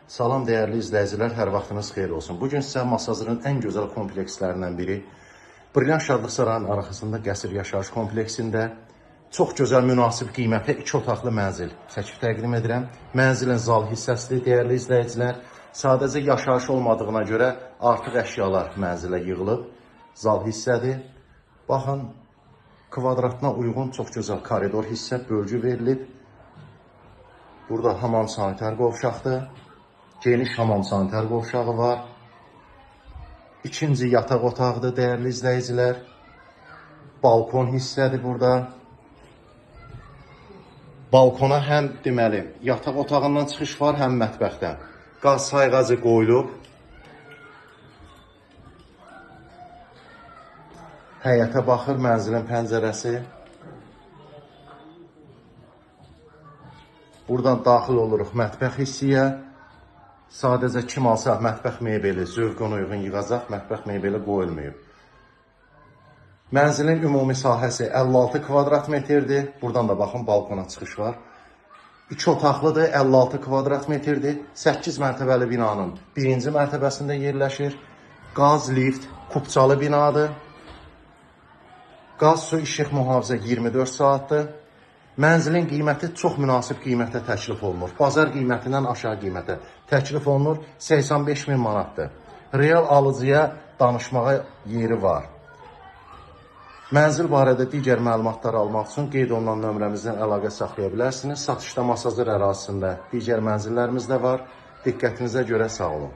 Salam dəyərli izləyicilər, hər vaxtınız xeyir olsun. Bugün sizə Masazırın ən gözəl komplekslərindən biri, Brilliant Şadlıq Sarayının arxasında Qəsr Yaşayış kompleksində çox gözəl, münasib qiymətə 2 otaqlı mənzil çəkib təqdim edirəm. Mənzilin zal hissəsidir, dəyərli izləyicilər. Sadəcə yaşayış olmadığına görə artıq əşyalar mənzilə yığılıb. Zal hissədir. Baxın, kvadratına uyğun çox gözəl koridor hissə, bölgü verilib. Burada hamam sanitar qovşaqdır. Geniş hamam sanitar qovşağı var. İkinci yataq otağıdır, dəyərli izləyicilər. Balkon hissədir burada. Balkona həm deməli, yataq otağından çıxış var, həm mətbəxdən. Qaz sayğacı qoyulub. Həyətə baxır mənzilin pəncərəsi. Buradan daxil oluruq mətbəx hissiyə. Sadəcə kim alsa mətbəx mebeli zövqünə uyğun yığacaq, mətbəx mebeli qoyulmayıb. Mənzilin ümumi sahəsi 56 kvadrat metrdir. Buradan da baxın, balkona çıxış var. 2 otaqlıdır, 56 kvadrat metrdir. 8 mərtəbəli binanın 1-ci mərtəbəsində yerləşir. Qaz, lift, kubçalı binadır. Qaz, su, işıq mühafizə 24 saatdır. Mənzilin qiyməti çox münasib qiymətə təklif olunur. Bazar qiymətindən aşağı qiymətə təklif olunur. 85 min manatdır. Real alıcıya danışmağa yeri var. Mənzil barədə digər məlumatlar almaq üçün qeyd olunan nömrəmizdən əlaqə saxlaya bilərsiniz. Satışda Masazır ərazisində digər mənzillərimiz də var. Diqqətinizə görə sağ olun.